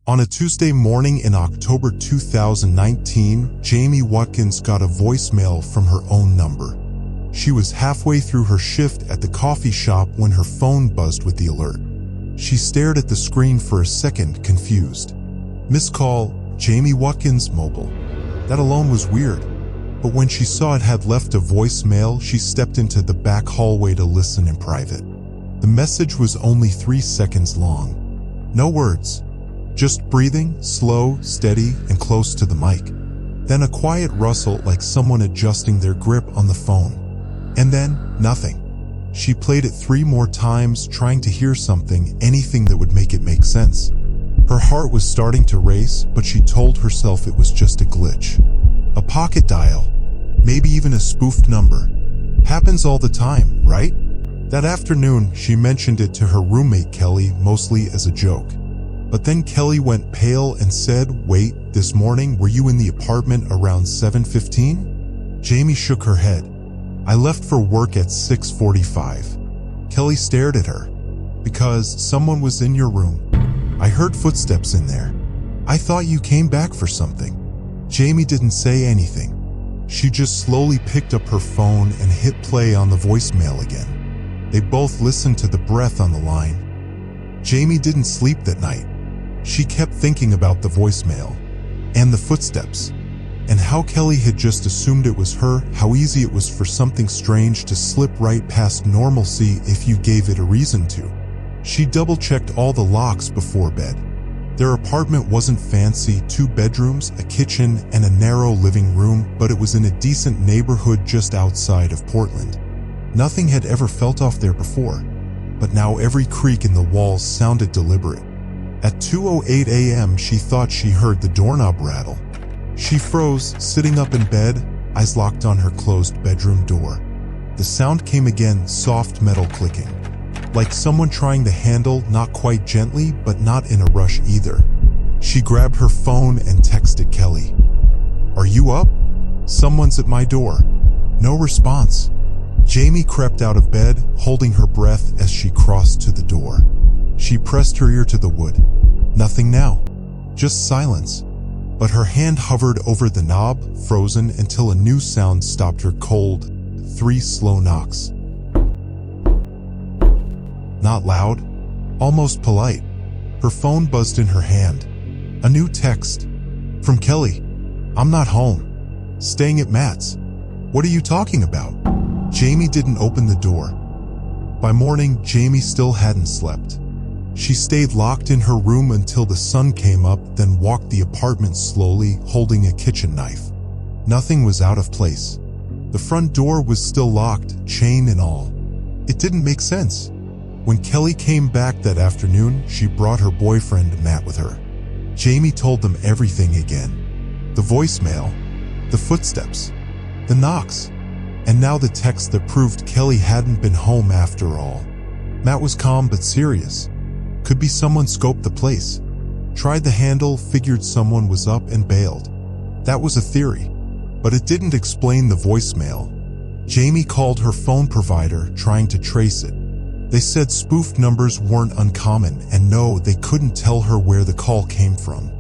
On a Tuesday morning in October 2019, Jamie Watkins got a voicemail from her own number. She was halfway through her shift at the coffee shop when her phone buzzed with the alert. She stared at the screen for a second, confused. Missed call, Jamie Watkins mobile. That alone was weird. But when she saw it had left a voicemail, she stepped into the back hallway to listen in private. The message was only 3 seconds long. No words. Just breathing, slow, steady, and close to the mic. Then a quiet rustle like someone adjusting their grip on the phone. And then, nothing. She played it 3 more times, trying to hear something, anything that would make it make sense. Her heart was starting to race, but she told herself it was just a glitch. A pocket dial. Maybe even a spoofed number. Happens all the time, right? That afternoon, she mentioned it to her roommate Kelly, mostly as a joke. But then Kelly went pale and said, "Wait, this morning were you in the apartment around 7:15? Jamie shook her head. "I left for work at 6:45. Kelly stared at her. "Because someone was in your room. I heard footsteps in there. I thought you came back for something." Jamie didn't say anything. She just slowly picked up her phone and hit play on the voicemail again. They both listened to the breath on the line. Jamie didn't sleep that night. She kept thinking about the voicemail, and the footsteps, and how Kelly had just assumed it was her, how easy it was for something strange to slip right past normalcy if you gave it a reason to. She double-checked all the locks before bed. Their apartment wasn't fancy, 2 bedrooms, a kitchen, and a narrow living room, but it was in a decent neighborhood just outside of Portland. Nothing had ever felt off there before, but now every creak in the walls sounded deliberate. At 2:08 a.m., she thought she heard the doorknob rattle. She froze, sitting up in bed, eyes locked on her closed bedroom door. The sound came again, soft metal clicking. Like someone trying the handle, not quite gently, but not in a rush either. She grabbed her phone and texted Kelly. "Are you up? Someone's at my door." No response. Jamie crept out of bed, holding her breath as she crossed to the door. She pressed her ear to the wood. Nothing now. Just silence. But her hand hovered over the knob, frozen, until a new sound stopped her cold. 3 slow knocks. Not loud, almost polite. Her phone buzzed in her hand. A new text. From Kelly. "I'm not home. Staying at Matt's." "What are you talking about?" Jamie didn't open the door. By morning, Jamie still hadn't slept. She stayed locked in her room until the sun came up, then walked the apartment slowly, holding a kitchen knife. Nothing was out of place. The front door was still locked, chain and all. It didn't make sense. When Kelly came back that afternoon, she brought her boyfriend Matt with her. Jamie told them everything again. The voicemail, the footsteps, the knocks, and now the text that proved Kelly hadn't been home after all. Matt was calm but serious. Could be someone scoped the place. Tried the handle, figured someone was up and bailed. That was a theory, but it didn't explain the voicemail. Jamie called her phone provider, trying to trace it. They said spoofed numbers weren't uncommon, and no, they couldn't tell her where the call came from.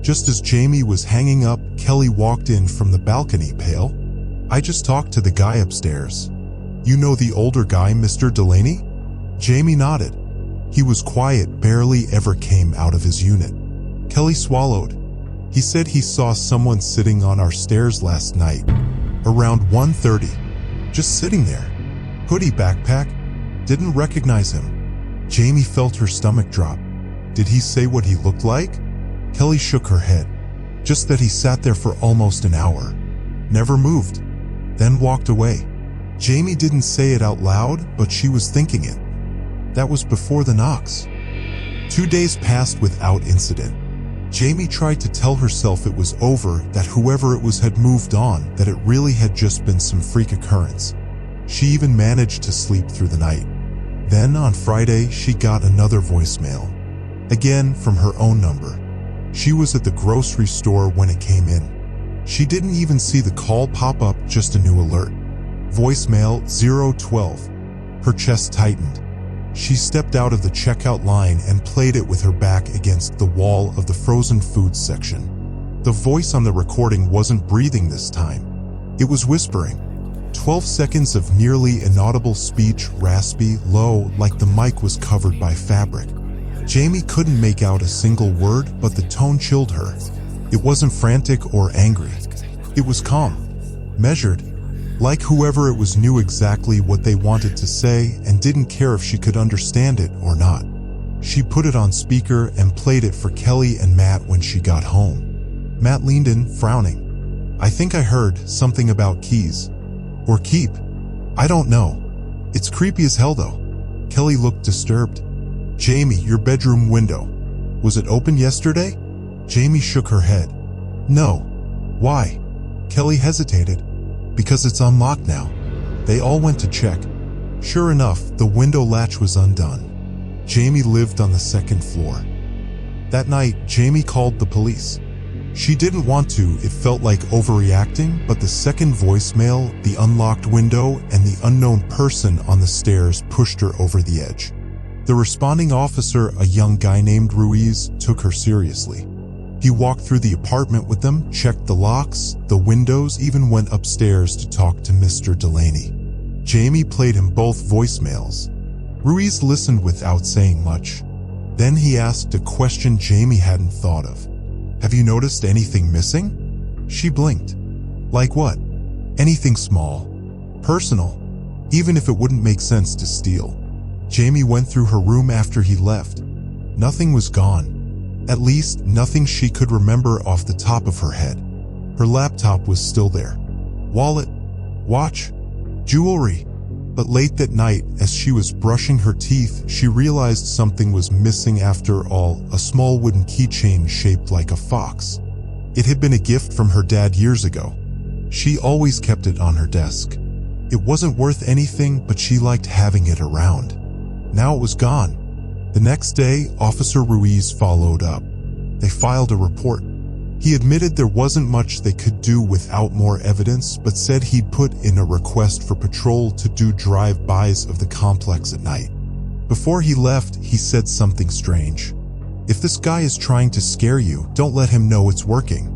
Just as Jamie was hanging up, Kelly walked in from the balcony, pale. "I just talked to the guy upstairs." "You know the older guy, Mr. Delaney?" Jamie nodded. He was quiet, barely ever came out of his unit. Kelly swallowed. "He said he saw someone sitting on our stairs last night, around 1:30. Just sitting there. Hoodie, backpack. Didn't recognize him." Jamie felt her stomach drop. "Did he say what he looked like?" Kelly shook her head. "Just that he sat there for almost an hour. Never moved. Then walked away." Jamie didn't say it out loud, but she was thinking it. That was before the knocks. 2 days passed without incident. Jamie tried to tell herself it was over, that whoever it was had moved on, that it really had just been some freak occurrence. She even managed to sleep through the night. Then on Friday, she got another voicemail. Again, from her own number. She was at the grocery store when it came in. She didn't even see the call pop up, just a new alert. Voicemail 012. Her chest tightened. She stepped out of the checkout line and played it with her back against the wall of the frozen foods section. The voice on the recording wasn't breathing this time. It was whispering. 12 seconds of nearly inaudible speech, raspy, low, like the mic was covered by fabric. Jamie couldn't make out a single word, but the tone chilled her. It wasn't frantic or angry. It was calm, measured, like whoever it was knew exactly what they wanted to say and didn't care if she could understand it or not. She put it on speaker and played it for Kelly and Matt when she got home. Matt leaned in, frowning. "I think I heard something about keys. Or keep. I don't know. It's creepy as hell though." Kelly looked disturbed. "Jamie, your bedroom window. Was it open yesterday?" Jamie shook her head. "No." "Why?" Kelly hesitated. "Because it's unlocked now." They all went to check. Sure enough, the window latch was undone. Jamie lived on the second floor. That night, Jamie called the police. She didn't want to, it felt like overreacting, but the second voicemail, the unlocked window, and the unknown person on the stairs pushed her over the edge. The responding officer, a young guy named Ruiz, took her seriously. He walked through the apartment with them, checked the locks, the windows, even went upstairs to talk to Mr. Delaney. Jamie played him both voicemails. Ruiz listened without saying much. Then he asked a question Jamie hadn't thought of. "Have you noticed anything missing?" She blinked. "Like what?" "Anything small. Personal. Even if it wouldn't make sense to steal." Jamie went through her room after he left. Nothing was gone. At least, nothing she could remember off the top of her head. Her laptop was still there. Wallet, watch, jewelry. But late that night, as she was brushing her teeth, she realized something was missing after all, a small wooden keychain shaped like a fox. It had been a gift from her dad years ago. She always kept it on her desk. It wasn't worth anything, but she liked having it around. Now it was gone. The next day, Officer Ruiz followed up. They filed a report. He admitted there wasn't much they could do without more evidence, but said he'd put in a request for patrol to do drive-bys of the complex at night. Before he left, he said something strange. "If this guy is trying to scare you, don't let him know it's working.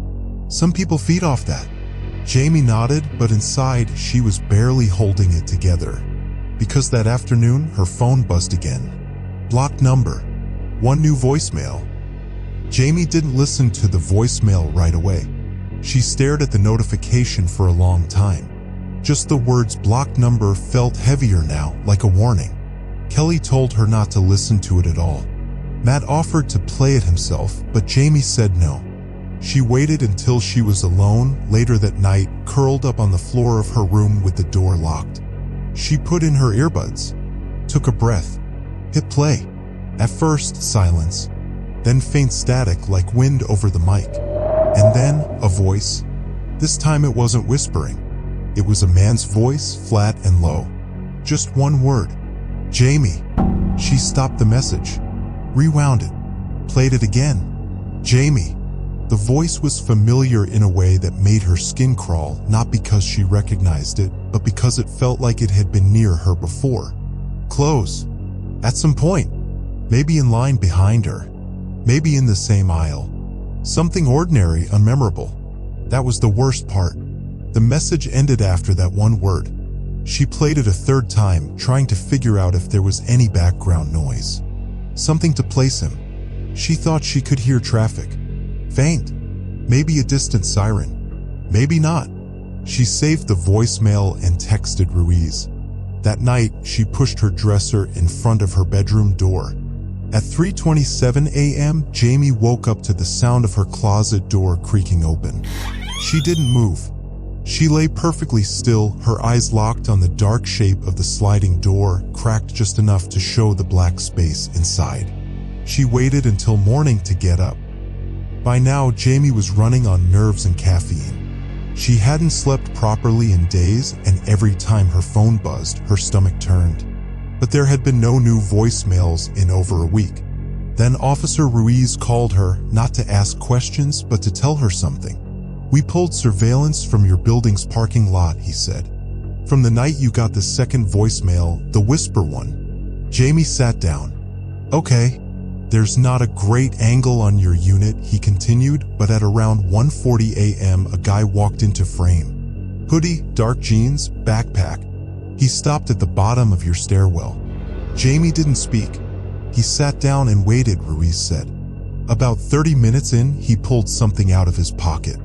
Some people feed off that." Jamie nodded, but inside, she was barely holding it together. Because that afternoon, her phone buzzed again. Blocked number. One new voicemail. Jamie didn't listen to the voicemail right away. She stared at the notification for a long time. Just the words blocked number felt heavier now, like a warning. Kelly told her not to listen to it at all. Matt offered to play it himself, but Jamie said no. She waited until she was alone, later that night, curled up on the floor of her room with the door locked. She put in her earbuds, took a breath, hit play. At first, silence. Then faint static like wind over the mic. And then, a voice. This time it wasn't whispering. It was a man's voice, flat and low. Just one word. "Jamie." She stopped the message, rewound it, played it again. "Jamie." The voice was familiar in a way that made her skin crawl, not because she recognized it, but because it felt like it had been near her before. Close. At some point. Maybe in line behind her. Maybe in the same aisle. Something ordinary, unmemorable. That was the worst part. The message ended after that one word. She played it a third time, trying to figure out if there was any background noise. Something to place him. She thought she could hear traffic. Faint. Maybe a distant siren. Maybe not. She saved the voicemail and texted Ruiz. That night, she pushed her dresser in front of her bedroom door. At 3:27 a.m., Jamie woke up to the sound of her closet door creaking open. She didn't move. She lay perfectly still, her eyes locked on the dark shape of the sliding door, cracked just enough to show the black space inside. She waited until morning to get up. By now, Jamie was running on nerves and caffeine. She hadn't slept properly in days, and every time her phone buzzed, her stomach turned. But there had been no new voicemails in over a week. Then Officer Ruiz called her, not to ask questions, but to tell her something. "We pulled surveillance from your building's parking lot," he said. "From the night you got the second voicemail, the whisper one. Jamie sat down. Okay, there's not a great angle on your unit, he continued, but at around 1:40 a.m. a guy walked into frame. Hoodie, dark jeans, backpack. He stopped at the bottom of your stairwell. Jamie didn't speak. He sat down and waited, Ruiz said. About 30 minutes in, he pulled something out of his pocket,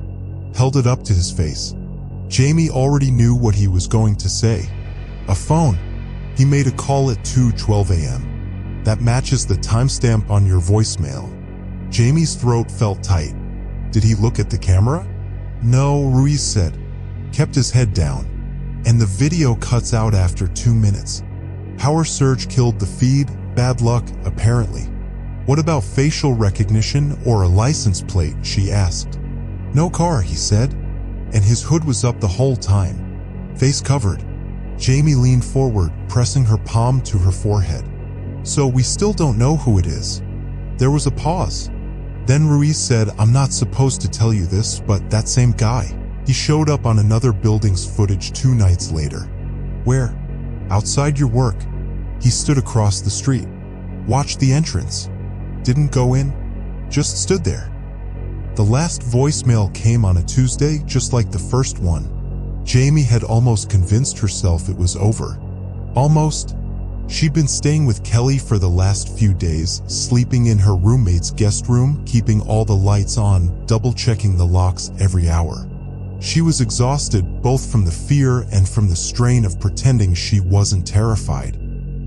held it up to his face. Jamie already knew what he was going to say. A phone. He made a call at 2:12 a.m. That matches the timestamp on your voicemail. Jamie's throat felt tight. Did he look at the camera? No, Ruiz said. Kept his head down. And the video cuts out after 2 minutes. Power surge killed the feed. Bad luck, apparently. What about facial recognition or a license plate, she asked. No car, he said. And his hood was up the whole time. Face covered. Jamie leaned forward, pressing her palm to her forehead. So we still don't know who it is. There was a pause. Then Ruiz said, I'm not supposed to tell you this, but that same guy. He showed up on another building's footage 2 nights later. Where? Outside your work. He stood across the street. Watched the entrance. Didn't go in. Just stood there. The last voicemail came on a Tuesday, just like the first one. Jamie had almost convinced herself it was over. Almost. She'd been staying with Kelly for the last few days, sleeping in her roommate's guest room, keeping all the lights on, double-checking the locks every hour. She was exhausted, both from the fear and from the strain of pretending she wasn't terrified.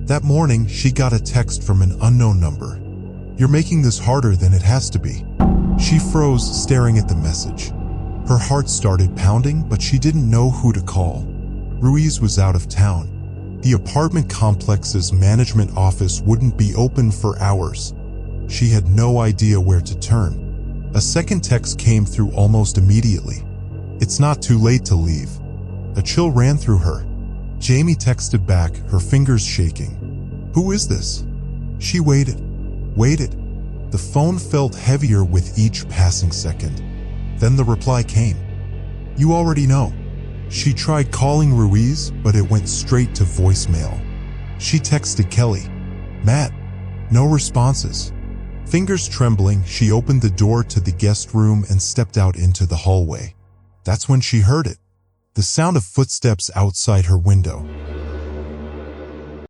That morning, she got a text from an unknown number. You're making this harder than it has to be. She froze, staring at the message. Her heart started pounding, but she didn't know who to call. Ruiz was out of town. The apartment complex's management office wouldn't be open for hours. She had no idea where to turn. A second text came through almost immediately. It's not too late to leave. A chill ran through her. Jamie texted back, her fingers shaking. Who is this? She waited. The phone felt heavier with each passing second. Then the reply came. You already know. She tried calling Ruiz, but it went straight to voicemail. She texted Kelly. Matt. No responses. Fingers trembling, she opened the door to the guest room and stepped out into the hallway. That's when she heard it. The sound of footsteps outside her window.